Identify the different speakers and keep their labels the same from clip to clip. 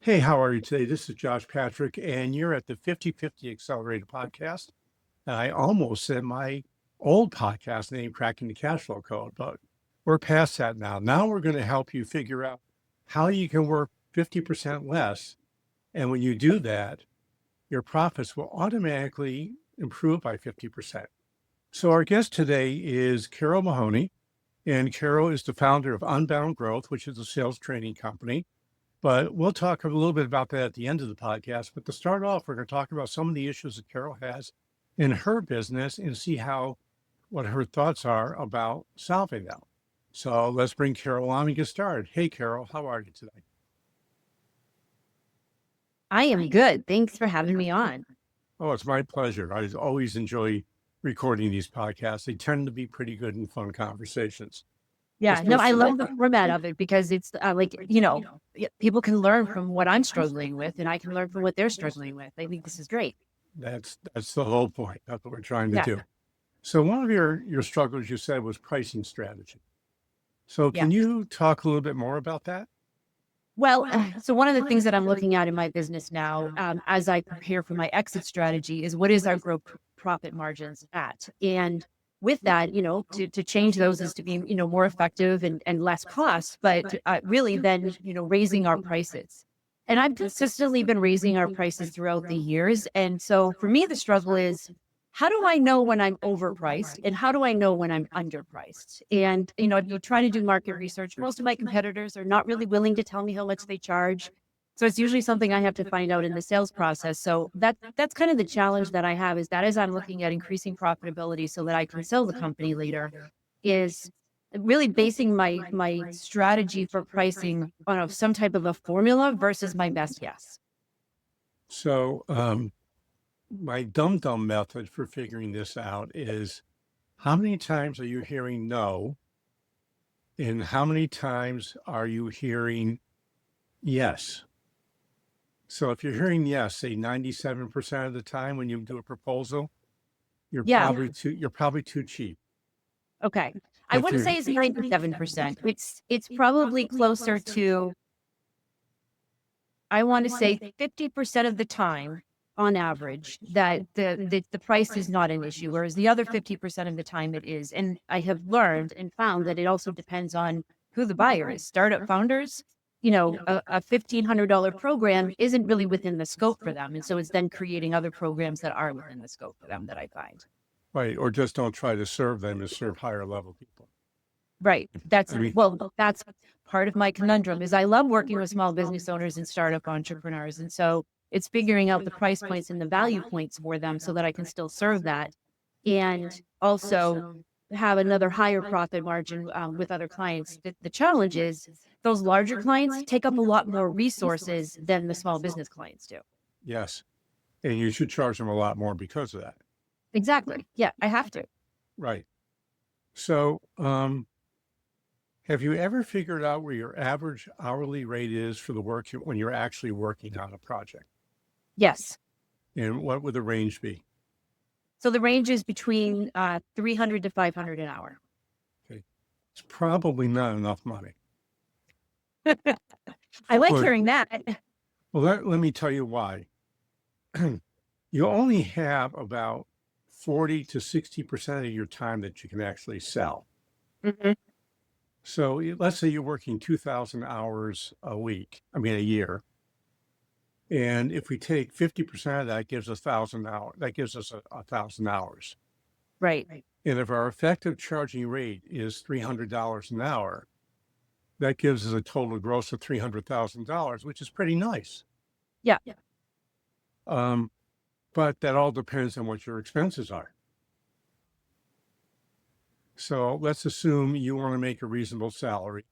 Speaker 1: Hey, how are you today? This is Josh Patrick, and you're at the 50/50 Accelerator podcast. And I almost said my old podcast name, Cracking the Cash Flow Code, but we're past that now. Now we're going to help you figure out how you can work 50% less. And when you do that, your profits will automatically improve by 50%. So our guest today is Carole Mahoney, and Carole is the founder of Unbound Growth, which is a sales training company. But we'll talk a little bit about that at the end of the podcast. But to start off, we're going to talk about some of the issues that Carole has in her business and see what her thoughts are about solving them. So let's bring Carole on and get started. Hey, Carole, how are you today?
Speaker 2: I am good. Thanks for having me on.
Speaker 1: Oh, it's my pleasure. I always enjoy recording these podcasts. They tend to be pretty good and fun conversations.
Speaker 2: Yeah, no, I love the format of it because it's people can learn from what I'm struggling with and I can learn from what they're struggling with. I think this is great.
Speaker 1: That's the whole point. That's what we're trying to
Speaker 2: Yeah.
Speaker 1: do. So one of your struggles you said was pricing strategy. So
Speaker 2: Yeah.
Speaker 1: can you talk a little bit more about that?
Speaker 2: Well, so one of the things that I'm looking at in my business now, as I prepare for my exit strategy, is what is our gross profit margins at? And with that, to change those is to be, more effective and less cost, but really then, raising our prices. And I've consistently been raising our prices throughout the years. And so for me, the struggle is, how do I know when I'm overpriced and how do I know when I'm underpriced? And, if you try to do market research, most of my competitors are not really willing to tell me how much they charge. So it's usually something I have to find out in the sales process. So that's kind of the challenge that I have, is that as I'm looking at increasing profitability so that I can sell the company later, is really basing my strategy for pricing on some type of a formula versus my best guess.
Speaker 1: So my dumb method for figuring this out is how many times are you hearing no? And how many times are you hearing yes? So if you're hearing yes, say 97% of the time when you do a proposal,
Speaker 2: Yeah.
Speaker 1: you're probably too cheap.
Speaker 2: Okay. I wouldn't say it's 97%. It's probably closer to, I want to say 50% of the time on average that the price is not an issue, whereas the other 50% of the time it is. And I have learned and found that it also depends on who the buyer is. Startup founders, a $1,500 program isn't really within the scope for them. And so it's then creating other programs that are within the scope for them that I find.
Speaker 1: Right. Or just don't try to serve them and serve higher level people.
Speaker 2: Right. That's part of my conundrum is I love working with small business owners and startup entrepreneurs. And so it's figuring out the price points and the value points for them so that I can still serve that and also have another higher profit margin with other clients. The challenge is those larger clients take up a lot more resources than the small business clients do.
Speaker 1: Yes. And you should charge them a lot more because of that.
Speaker 2: Exactly. Yeah, I have to.
Speaker 1: Right. So, have you ever figured out where your average hourly rate is for the work when you're actually working on a project?
Speaker 2: Yes.
Speaker 1: And what would the range be?
Speaker 2: So the range is between 300 to 500 an hour.
Speaker 1: Okay. It's probably not enough money.
Speaker 2: I like hearing that.
Speaker 1: Well, let me tell you why. You only have about 40 to 60% of your time that you can actually sell.
Speaker 2: Mm-hmm.
Speaker 1: So let's say you're working 2,000 hours a year. And if we take 50% of that, gives us 1,000 hours. That gives us 1,000 hours.
Speaker 2: Right.
Speaker 1: And if our effective charging rate is $300 an hour, that gives us a total gross of $300,000, which is pretty nice.
Speaker 2: Yeah.
Speaker 1: But that all depends on what your expenses are. So let's assume you want to make a reasonable salary.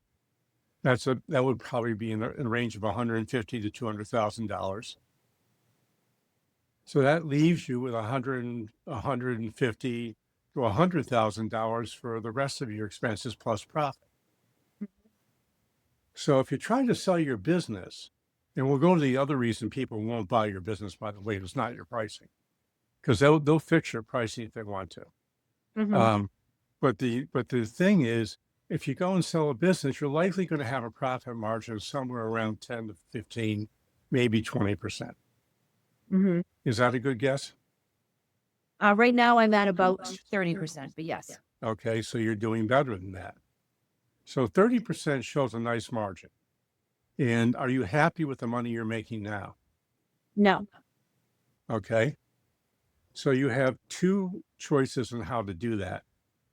Speaker 1: That would probably be in the range of $150,000 to $200,000. So that leaves you with $150,000 to $100,000 for the rest of your expenses plus profit. So if you're trying to sell your business, and we'll go to the other reason people won't buy your business, by the way, it's not your pricing, because they'll fix your pricing if they want to.
Speaker 2: Mm-hmm.
Speaker 1: But the thing is, if you go and sell a business, you're likely going to have a profit margin somewhere around 10 to 15 maybe 20%.
Speaker 2: Hmm.
Speaker 1: Is that a good guess?
Speaker 2: Right now I'm at about 30%, but yes.
Speaker 1: Okay, so you're doing better than that. So 30% shows a nice margin. And are you happy with the money you're making now?
Speaker 2: No.
Speaker 1: Okay. So you have two choices on how to do that,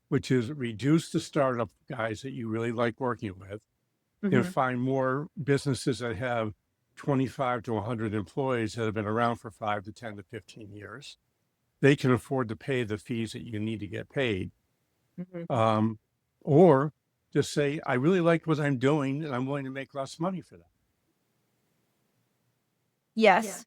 Speaker 1: which is reduce the startup guys that you really like working with and
Speaker 2: Hmm.
Speaker 1: find more businesses that have 25 to 100 employees that have been around for 5 to 10 to 15 years. They can afford to pay the fees that you need to get paid.
Speaker 2: Hmm.
Speaker 1: Or just say, I really like what I'm doing and I'm willing to make less money for that.
Speaker 2: Yes.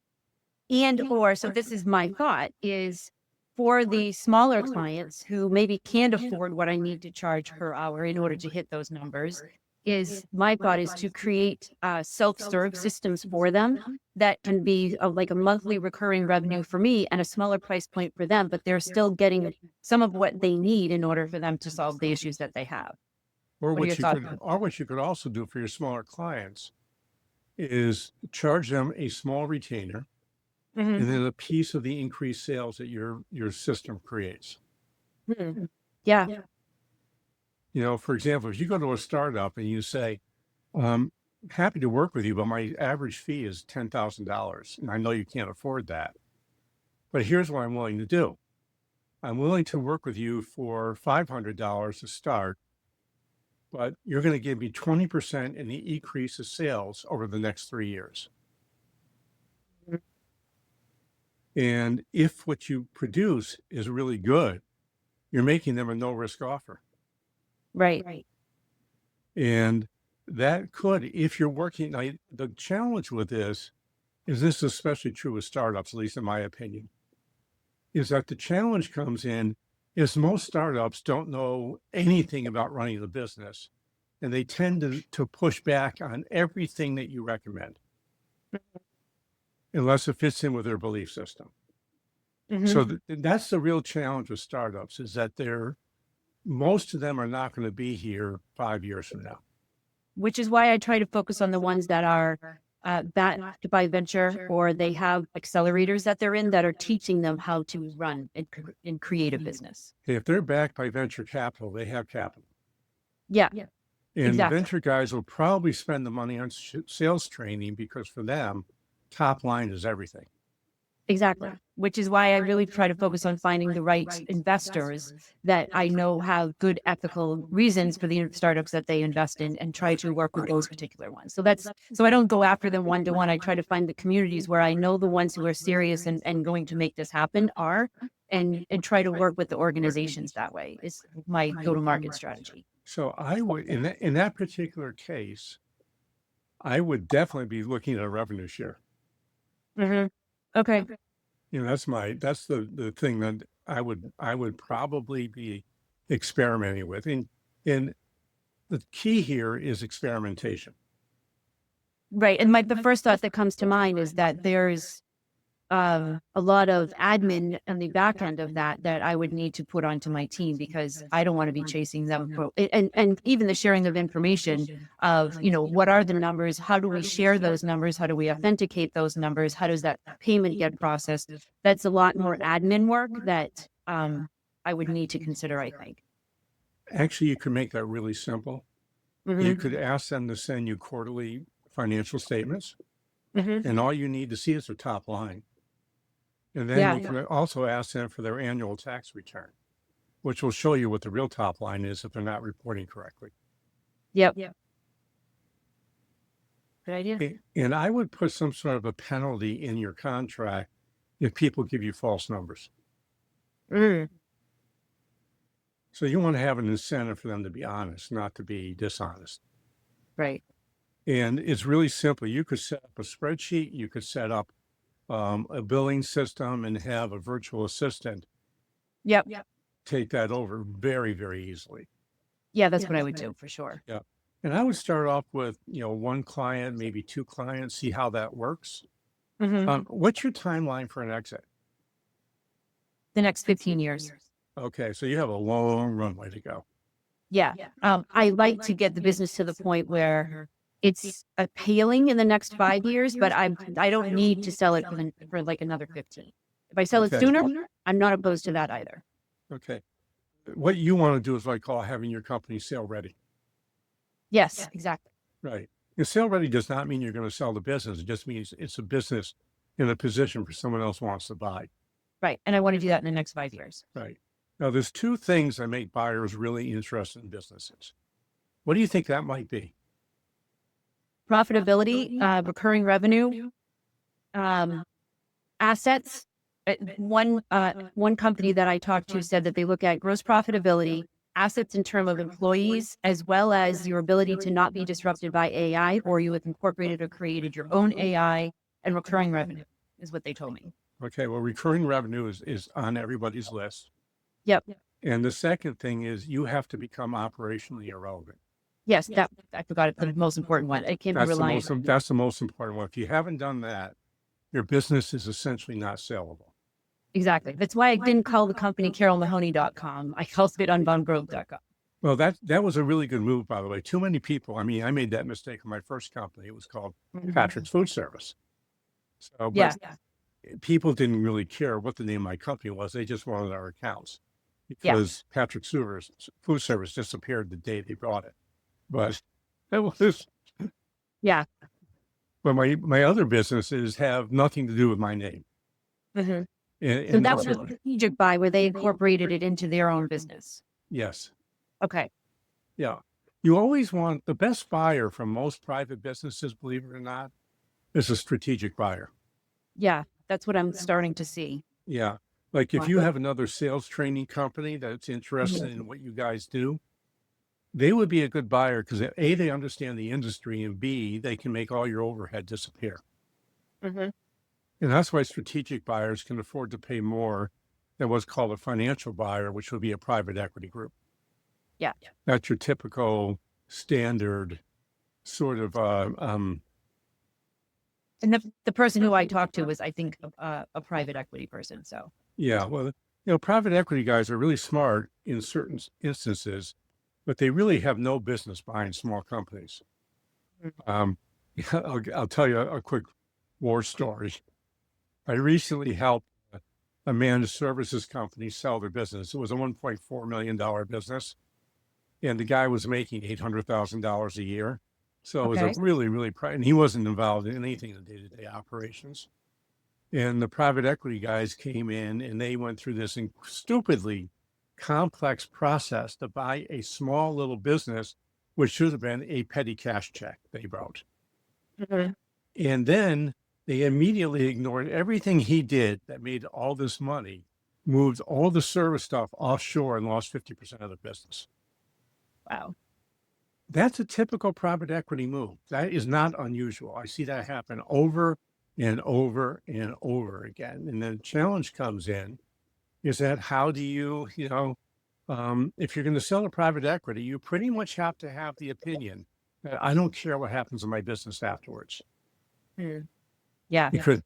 Speaker 2: And or, so this is my thought, is for the smaller clients who maybe can't afford what I need to charge per hour in order to hit those numbers, is my thought is to create self-serve systems for them that can be like a monthly recurring revenue for me and a smaller price point for them, but they're still getting some of what they need in order for them to solve the issues that they have.
Speaker 1: Or
Speaker 2: What are your thoughts?
Speaker 1: what you could also do for your smaller clients is charge them a small retainer
Speaker 2: Hmm.
Speaker 1: and then a piece of the increased sales that your system creates.
Speaker 2: Yeah.
Speaker 1: You know, for example, if you go to a startup and you say, happy to work with you, but my average fee is $10,000. And I know you can't afford that, but here's what I'm willing to do. I'm willing to work with you for $500 to start, but you're going to give me 20% in the increase of sales over the next 3 years.
Speaker 2: Mhm.
Speaker 1: And if what you produce is really good, you're making them a no risk offer.
Speaker 2: Right.
Speaker 1: And that could, if you're working, now, the challenge with this is especially true with startups, at least in my opinion, is that the challenge comes in is most startups don't know anything about running the business. And they tend to push back on everything that you recommend, unless it fits in with their belief system.
Speaker 2: Hmm.
Speaker 1: So that's the real challenge with startups is that most of them are not going to be here 5 years from now.
Speaker 2: Which is why I try to focus on the ones that are backed by venture, or they have accelerators that they're in that are teaching them how to run and create a business.
Speaker 1: If they're backed by venture capital, they have capital.
Speaker 2: Yeah,
Speaker 1: And the
Speaker 2: exactly.
Speaker 1: venture guys will probably spend the money on sales training because for them, top line is everything.
Speaker 2: Exactly. Which is why I really try to focus on finding the right investors that I know have good ethical reasons for the startups that they invest in, and try to work with those particular ones. So I don't go after them one to one. I try to find the communities where I know the ones who are serious and going to make this happen are, and try to work with the organizations that way is my go-to-market strategy.
Speaker 1: So I would, in that particular case, I would definitely be looking at a revenue share.
Speaker 2: Hmm. Okay.
Speaker 1: You know, that's the thing that I would probably be experimenting with. And the key here is experimentation.
Speaker 2: Right. And the first thought that comes to mind is that there's a lot of admin on the back end of that I would need to put onto my team, because I don't want to be chasing them for, and even the sharing of information of, what are the numbers? How do we share those numbers? How do we authenticate those numbers? How does that payment get processed? That's a lot more admin work that I would need to consider, I think.
Speaker 1: Actually, you can make that really simple. You
Speaker 2: Hmm.
Speaker 1: could ask them to send you quarterly financial statements,
Speaker 2: Hmm.
Speaker 1: and all you need to see is their top line. And then
Speaker 2: Yeah.
Speaker 1: you can also ask them for their annual tax return, which will show you what the real top line is if they're not reporting correctly.
Speaker 2: Yep. Good idea.
Speaker 1: And I would put some sort of a penalty in your contract if people give you false numbers.
Speaker 2: Mm.
Speaker 1: So you want to have an incentive for them to be honest, not to be dishonest.
Speaker 2: Right.
Speaker 1: And it's really simple. You could set up a spreadsheet, you could set up a billing system and have a virtual assistant
Speaker 2: Yep.
Speaker 1: take that over very, very easily.
Speaker 2: Yeah, that's what I would do for sure.
Speaker 1: Yeah. And I would start off with, one client, maybe two clients, see how that works.
Speaker 2: Hmm.
Speaker 1: What's your timeline for an exit?
Speaker 2: The next 15 years.
Speaker 1: Okay. So you have a long runway to go.
Speaker 2: Yeah. I like to get the business to the point where it's appealing in the next 5 years, but I don't need to sell it for like another 15. If I sell it
Speaker 1: Okay.
Speaker 2: sooner, I'm not opposed to that either.
Speaker 1: Okay. What you want to do is what I call having your company sale ready.
Speaker 2: Yes, exactly.
Speaker 1: Right. And sale ready does not mean you're going to sell the business. It just means it's a business in a position for someone else wants to buy.
Speaker 2: Right. And I want to do that in the next 5 years.
Speaker 1: Right. Now, there's two things that make buyers really interested in businesses. What do you think that might be?
Speaker 2: Profitability, recurring revenue, assets. One company that I talked to said that they look at gross profitability, assets in terms of employees, as well as your ability to not be disrupted by AI, or you have incorporated or created your own AI, and recurring revenue is what they told me.
Speaker 1: Okay. Well, recurring revenue is on everybody's list.
Speaker 2: Yep.
Speaker 1: And the second thing is you have to become operationally irrelevant.
Speaker 2: Yes, that I forgot it. The most important one. It can't be reliant.
Speaker 1: That's the most important one. If you haven't done that, your business is essentially not sellable.
Speaker 2: Exactly. That's why I didn't call the company CaroleMahoney.com. I called it UnboundGrowth.com.
Speaker 1: Well, that was a really good move, by the way. Too many people. I mean, I made that mistake in my first company. It was called Patrick's Food Service. So, but
Speaker 2: Yeah.
Speaker 1: people didn't really care what the name of my company was. They just wanted our accounts because Patrick's Food Service disappeared the day they brought it. But it was,
Speaker 2: Yeah.
Speaker 1: but my other businesses have nothing to do with my name.
Speaker 2: Mm-hmm.
Speaker 1: And
Speaker 2: So that was a strategic buy where they incorporated it into their own business.
Speaker 1: yes.
Speaker 2: Okay.
Speaker 1: Yeah. You always want the best buyer from most private businesses, believe it or not, is a strategic buyer.
Speaker 2: Yeah. That's what I'm starting to see.
Speaker 1: Yeah. Like if you have another sales training company that's interested in what you guys do, they would be a good buyer because A, they understand the industry, and B, they can make all your overhead disappear.
Speaker 2: Mm-hmm.
Speaker 1: And that's why strategic buyers can afford to pay more than what's called a financial buyer, which would be a private equity group.
Speaker 2: Yeah.
Speaker 1: That's your typical standard sort of,
Speaker 2: And the person who I talked to was, I think, a private equity person. So
Speaker 1: yeah, well, private equity guys are really smart in certain instances, but they really have no business buying small companies. I'll tell you a quick war story. I recently helped a managed services company sell their business. It was a $1.4 million business, and the guy was making $800,000 a year. So it was a really, really, and he wasn't involved in anything in the day-to-day operations. And the private equity guys came in and they went through this stupidly complex process to buy a small little business, which should have been a petty cash check they wrote.
Speaker 2: Mm-hmm.
Speaker 1: And then they immediately ignored everything he did that made all this money, moved all the service stuff offshore and lost 50% of the business.
Speaker 2: Wow.
Speaker 1: That's a typical private equity move. That is not unusual. I see that happen over and over and over again. And the challenge comes in is that how do you, if you're going to sell to private equity, you pretty much have to have the opinion that I don't care what happens in my business afterwards.
Speaker 2: Yeah.
Speaker 1: Because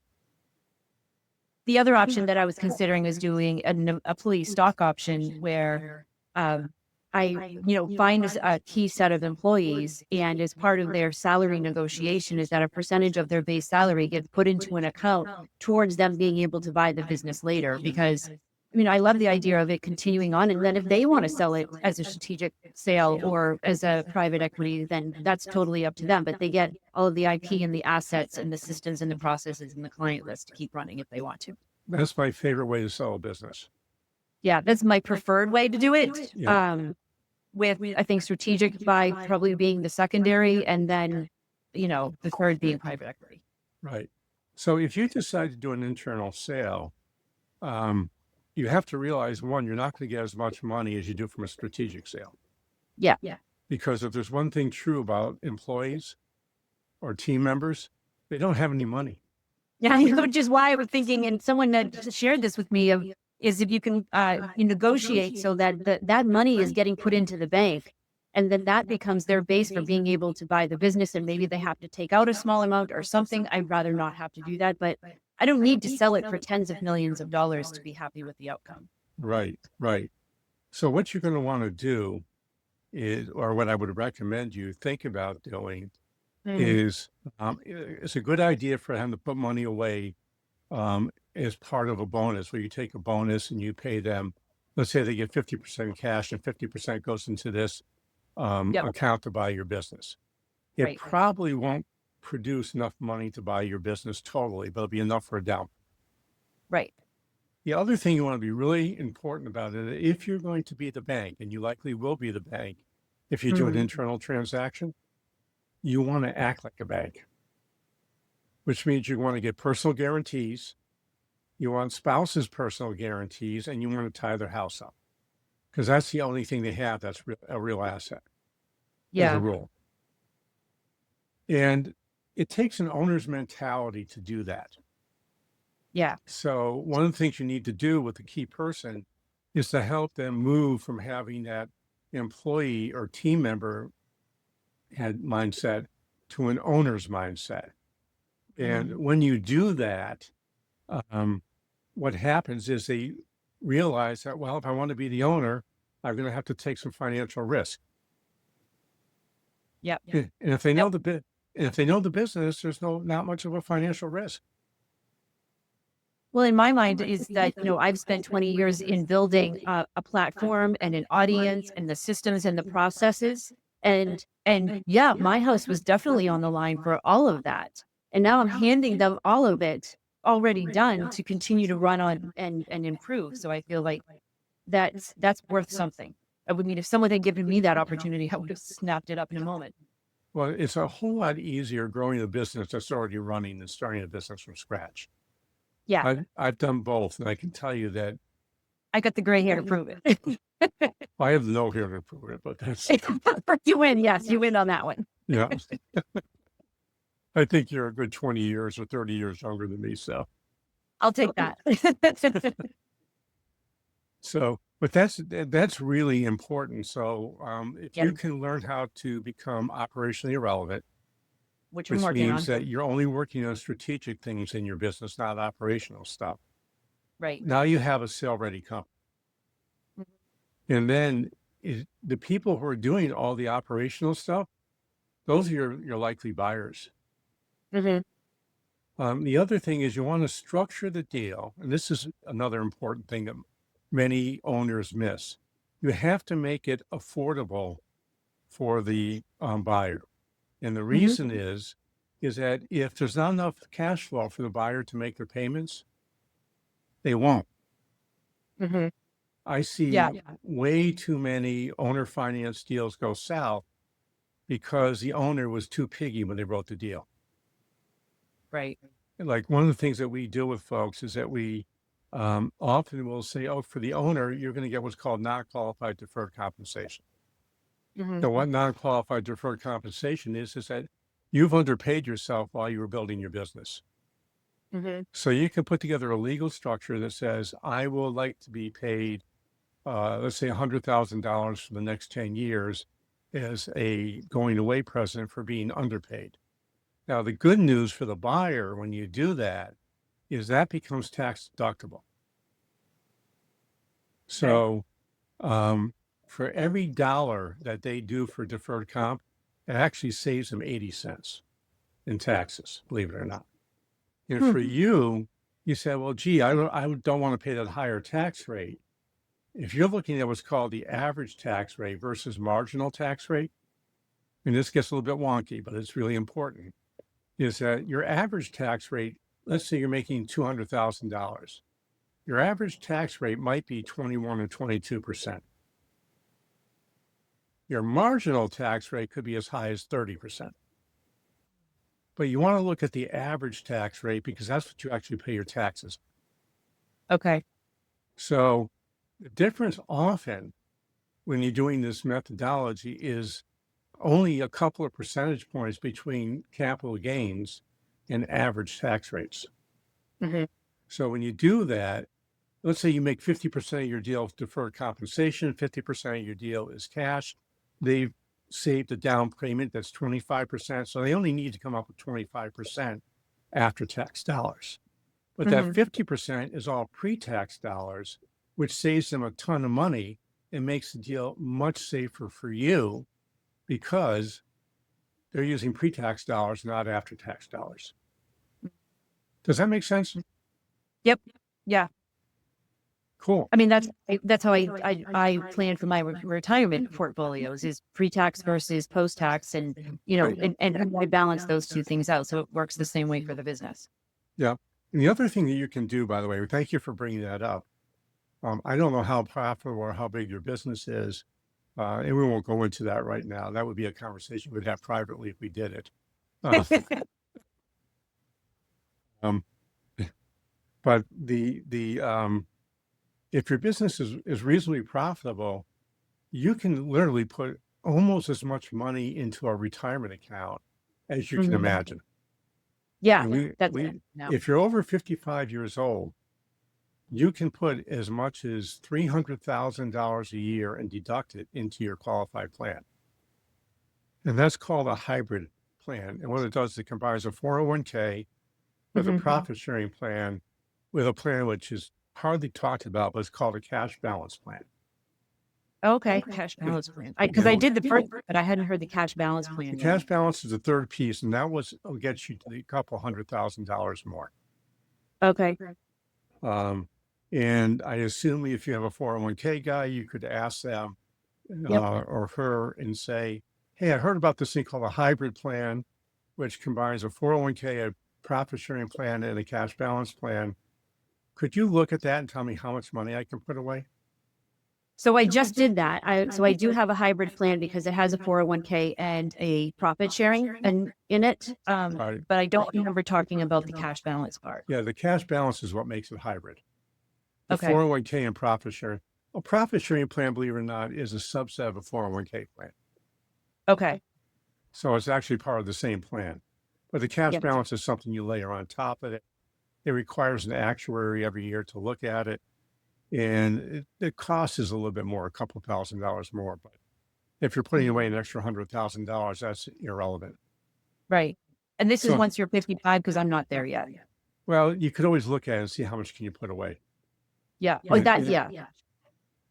Speaker 2: the other option that I was considering is doing a police stock option where I find a key set of employees, and as part of their salary negotiation is that a percentage of their base salary gets put into an account towards them being able to buy the business later. Because I love the idea of it continuing on. And then if they want to sell it as a strategic sale or as a private equity, then that's totally up to them. But they get all of the IP and the assets and the systems and the processes and the client list to keep running if they want to.
Speaker 1: that's my favorite way to sell a business.
Speaker 2: Yeah, that's my preferred way to do it.
Speaker 1: Yeah.
Speaker 2: With, I think, strategic by probably being the secondary, and then, the third being private equity.
Speaker 1: Right. So if you decide to do an internal sale, you have to realize, one, you're not going to get as much money as you do from a strategic sale.
Speaker 2: Yeah.
Speaker 1: Because if there's one thing true about employees or team members, they don't have any money.
Speaker 2: Yeah, which is why I was thinking, and someone that shared this with me, is if you can negotiate so that that money is getting put into the bank, and then that becomes their base for being able to buy the business, and maybe they have to take out a small amount or something. I'd rather not have to do that, but I don't need to sell it for tens of millions of dollars to be happy with the outcome.
Speaker 1: Right. So what you're going to want to do is, or what I would recommend you think about doing,
Speaker 2: Mm.
Speaker 1: is it's a good idea for him to put money away as part of a bonus, where you take a bonus and you pay them. Let's say they get 50% cash and 50% goes into this
Speaker 2: Yep.
Speaker 1: account to buy your business. It
Speaker 2: Right.
Speaker 1: probably won't produce enough money to buy your business totally, but it'll be enough for a down.
Speaker 2: Right.
Speaker 1: The other thing you want to be really important about it, if you're going to be the bank, and you likely will be the bank, if you do an
Speaker 2: Mhm.
Speaker 1: internal transaction, you want to act like a bank, which means you want to get personal guarantees, you want spouses' personal guarantees, and you want to tie their house up, because that's the only thing they have that's a real asset as a
Speaker 2: Yeah.
Speaker 1: rule. And it takes an owner's mentality to do that.
Speaker 2: Yeah.
Speaker 1: So one of the things you need to do with the key person is to help them move from having that employee or team member had mindset to an owner's mindset. And
Speaker 2: Mhm.
Speaker 1: when you do that, what happens is they realize that, well, if I want to be the owner, I'm going to have to take some financial risk.
Speaker 2: Yep.
Speaker 1: And if they know
Speaker 2: Yep.
Speaker 1: if they know the business, there's not much of a financial risk.
Speaker 2: Well, in my mind is that, I've spent 20 years in building a platform and an audience and the systems and the processes. And yeah, my house was definitely on the line for all of that. And now I'm handing them all of it already done to continue to run on and improve. So I feel like that's worth something. I would mean, if someone had given me that opportunity, I would have snapped it up in a moment.
Speaker 1: Well, it's a whole lot easier growing a business that's already running than starting a business from scratch.
Speaker 2: Yeah,
Speaker 1: I've done both, and I can tell you that
Speaker 2: I got the gray hair to prove it.
Speaker 1: I have no hair to prove it, but that's
Speaker 2: You win. Yes, you win on that one.
Speaker 1: yeah. I think you're a good 20 years or 30 years younger than me.
Speaker 2: I'll take that.
Speaker 1: But that's really important. So if
Speaker 2: Yep,
Speaker 1: you can learn how to become operationally irrelevant,
Speaker 2: which I'm
Speaker 1: which
Speaker 2: working
Speaker 1: means
Speaker 2: on.
Speaker 1: that you're only working on strategic things in your business, not operational stuff.
Speaker 2: Right.
Speaker 1: Now you have a sale ready company. And then the people who are doing all the operational stuff, those are your likely buyers.
Speaker 2: Hmm.
Speaker 1: The other thing is you want to structure the deal. And this is another important thing that many owners miss. You have to make it affordable for the buyer. And the
Speaker 2: Hmm.
Speaker 1: reason is that if there's not enough cash flow for the buyer to make their payments, they won't.
Speaker 2: Hmm.
Speaker 1: I
Speaker 2: Yeah.
Speaker 1: see way too many owner finance deals go south because the owner was too piggy when they wrote the deal.
Speaker 2: Right.
Speaker 1: Like one of the things that we do with folks is that we often will say, oh, for the owner, you're going to get what's called non-qualified deferred compensation.
Speaker 2: Hmm.
Speaker 1: So what non-qualified deferred compensation is that you've underpaid yourself while you were building your business.
Speaker 2: Hmm.
Speaker 1: So you can put together a legal structure that says, I will like to be paid, let's say $100,000 for the next 10 years as a going away present for being underpaid. Now, the good news for the buyer when you do that is that becomes tax deductible.
Speaker 2: Okay.
Speaker 1: So for every dollar that they do for deferred comp, it actually saves them 80 cents in taxes, believe it or not. And
Speaker 2: Hmm.
Speaker 1: for you, you said, well, gee, I don't want to pay that higher tax rate. If you're looking at what's called the average tax rate versus marginal tax rate, and this gets a little bit wonky, but it's really important, is that your average tax rate, let's say you're making $200,000. Your average tax rate might be 21 or 22%. Your marginal tax rate could be as high as 30%. But you want to look at the average tax rate because that's what you actually pay your taxes.
Speaker 2: Okay.
Speaker 1: So the difference often when you're doing this methodology is only a couple of percentage points between capital gains and average tax rates.
Speaker 2: Hmm.
Speaker 1: So when you do that, let's say you make 50% of your deal with deferred compensation, 50% of your deal is cash. They've saved a down payment that's 25%. So they only need to come up with 25% after tax dollars. But that
Speaker 2: Hmm.
Speaker 1: 50% is all pre-tax dollars, which saves them a ton of money and makes the deal much safer for you because they're using pre-tax dollars, not after-tax dollars. Does that make sense?
Speaker 2: Yep. Yeah.
Speaker 1: Cool.
Speaker 2: I mean, that's how I plan for my retirement portfolios is pre-tax versus post-tax, and
Speaker 1: Right.
Speaker 2: and I balance those two things out, so it works the same way for the business.
Speaker 1: Yeah. And the other thing that you can do, by the way, thank you for bringing that up. I don't know how profitable or how big your business is, and we won't go into that right now. That would be a conversation we'd have privately if we did it. Uh, um, but if your business is reasonably profitable, you can literally put almost as much money into a retirement account as you can
Speaker 2: Mhm.
Speaker 1: imagine.
Speaker 2: Yeah,
Speaker 1: And
Speaker 2: that's no.
Speaker 1: if you're over 55 years old, you can put as much as $300,000 a year and deduct it into your qualified plan. And that's called a hybrid plan. And what it does, it combines a 401k with a
Speaker 2: Mhm.
Speaker 1: profit sharing plan with a plan which is hardly talked about, but it's called a cash balance plan.
Speaker 2: Okay, cash balance plan. Because
Speaker 1: You
Speaker 2: I
Speaker 1: know,
Speaker 2: did the first, but I hadn't heard the cash balance
Speaker 1: the
Speaker 2: plan yet.
Speaker 1: cash balance is the third piece, and that will get you to a couple $100,000 more.
Speaker 2: Okay.
Speaker 1: Um, and I assume if you have a 401k guy, you could ask them
Speaker 2: Yep.
Speaker 1: or her and say, hey, I heard about this thing called a hybrid plan, which combines a 401k, a profit sharing plan, and a cash balance plan. Could you look at that and tell me how much money I can put away?
Speaker 2: So I just did that. I do have a hybrid plan because it has a 401k and a profit sharing and in it.
Speaker 1: Right.
Speaker 2: But I don't remember talking about the cash balance part.
Speaker 1: Yeah, the cash balance is what makes it hybrid. The
Speaker 2: Okay.
Speaker 1: 401k and profit sharing. A profit sharing plan, believe it or not, is a subset of a 401k plan.
Speaker 2: Okay.
Speaker 1: So it's actually part of the same plan. But the cash
Speaker 2: Yep.
Speaker 1: balance is something you layer on top of it. It requires an actuary every year to look at it. And the cost is a little bit more, a couple $1,000s more. But if you're putting away an extra $100,000, that's irrelevant.
Speaker 2: Right. And this is
Speaker 1: So,
Speaker 2: once you're 55 because I'm not there yet.
Speaker 1: well, you could always look at it and see how much can you put away.
Speaker 2: Yeah. Oh,
Speaker 1: And,
Speaker 2: that,
Speaker 1: and
Speaker 2: yeah.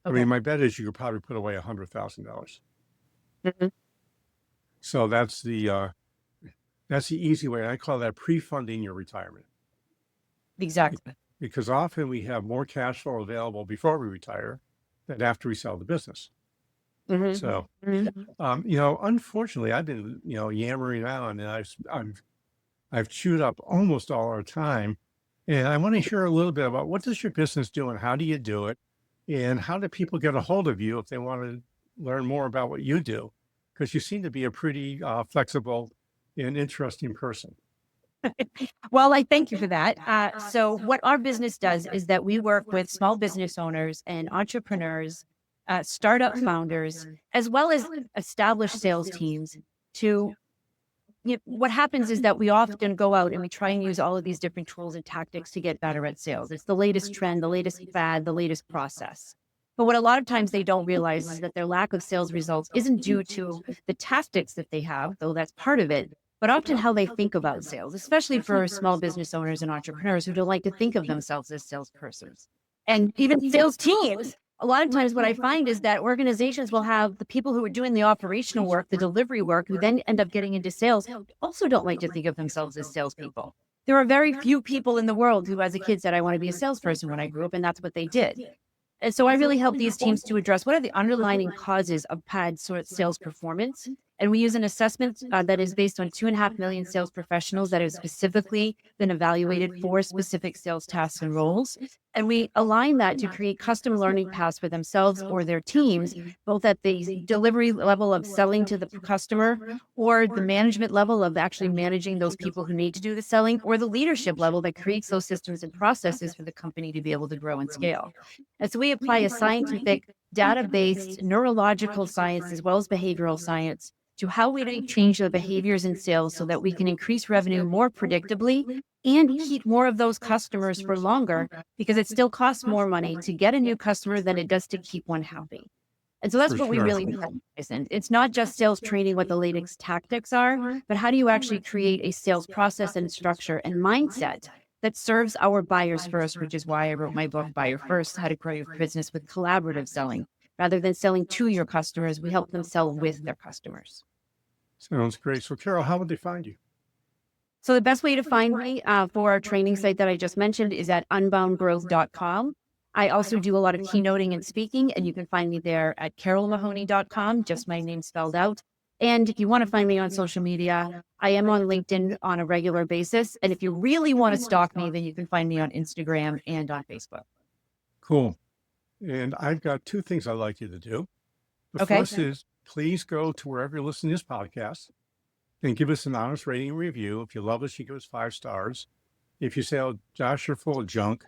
Speaker 1: I
Speaker 2: Okay.
Speaker 1: mean, my bet is you could probably put away $100,000.
Speaker 2: Mhm.
Speaker 1: So that's the easy way. I call that pre-funding your retirement.
Speaker 2: Exactly.
Speaker 1: Because often we have more cash flow available before we retire than after we sell the business.
Speaker 2: Mhm.
Speaker 1: So,
Speaker 2: Mhm.
Speaker 1: unfortunately, I've been, yammering on, and I've chewed up almost all our time. And I want to hear a little bit about what does your business do and how do you do it? And how do people get a hold of you if they want to learn more about what you do? Because you seem to be a pretty flexible and interesting person.
Speaker 2: Well, I thank you for that. So, what our business does is that we work with small business owners and entrepreneurs, startup founders, as well as established sales teams. What happens is that we often go out and we try and use all of these different tools and tactics to get better at sales. It's the latest trend, the latest fad, the latest process. But what a lot of times they don't realize is that their lack of sales results isn't due to the tactics that they have, though that's part of it, but often how they think about sales, especially for small business owners and entrepreneurs who don't like to think of themselves as salespersons. And even sales teams, a lot of times what I find is that organizations will have the people who are doing the operational work, the delivery work, who then end up getting into sales, also don't like to think of themselves as salespeople. There are very few people in the world who, as a kid, said, I want to be a salesperson when I grew up, and that's what they did. And so I really help these teams to address what are the underlying causes of bad sort of sales performance. And we use an assessment that is based on 2.5 million sales professionals that have specifically been evaluated for specific sales tasks and roles. And we align that to create custom learning paths for themselves or their teams, both at the delivery level of selling to the customer or the management level of actually managing those people who need to do the selling, or the leadership level that creates those systems and processes for the company to be able to grow and scale. And so we apply a scientific, data-based neurological science as well as behavioral science to how we change the behaviors in sales so that we can increase revenue more predictably and keep more of those customers for longer, because it still costs more money to get a new customer than it does to keep one happy. And so that's
Speaker 1: For
Speaker 2: what we
Speaker 1: sure.
Speaker 2: really specialize in. It's not just sales training, what the latest tactics are, but how do you actually create a sales process and structure and mindset that serves our buyers first, which is why I wrote my book, Buyer First, How to Grow Your Business with Collaborative Selling. Rather than selling to your customers, we help them sell with their customers.
Speaker 1: Sounds great. So, Carole, how would they find you?
Speaker 2: So the best way to find me for our training site that I just mentioned is at unboundgrowth.com. I also do a lot of keynoting and speaking, and you can find me there at carolemahoney.com, just my name spelled out. And if you want to find me on social media, I am on LinkedIn on a regular basis. And if you really want to stalk me, then you can find me on Instagram and on Facebook.
Speaker 1: Cool. And I've got two things I'd like you to do. The
Speaker 2: Okay.
Speaker 1: first is please go to wherever you're listening to this podcast and give us an honest rating and review. If you love us, you give us 5 stars. If you say, oh, Josh, you're full of junk,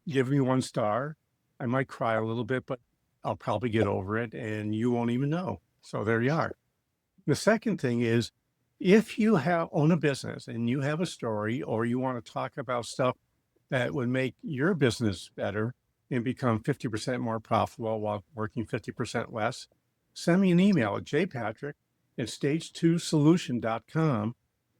Speaker 1: give me 1 star. I might cry a little bit, but I'll probably get over it and you won't even know. So there you are. The second thing is if you own a business and you have a story or you want to talk about stuff that would make your business better and become 50% more profitable while working 50% less, send me an email at jpatrick@stage2solution.com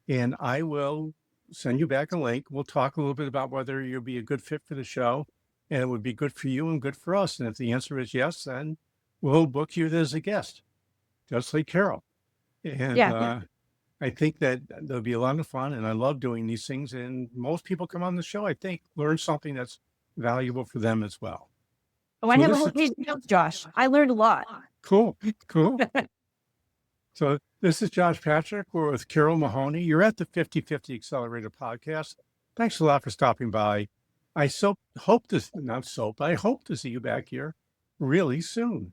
Speaker 1: and I will send you back a link. We'll talk a little bit about whether you'll be a good fit for the show and it would be good for you and good for us. And if the answer is yes, then we'll book you as a guest, just like Carole. And
Speaker 2: Yeah.
Speaker 1: I think that there'll be a lot of fun and I love doing these things. And most people come on the show, I think, learn something that's valuable for them as well.
Speaker 2: Oh, I
Speaker 1: So
Speaker 2: have a
Speaker 1: this
Speaker 2: whole
Speaker 1: is
Speaker 2: page of notes, Josh. I learned a lot.
Speaker 1: cool. So this is Josh Patrick. We're with Carole Mahoney. You're at the 50/50 Accelerator podcast. Thanks a lot for stopping by. I hope to see you back here really soon.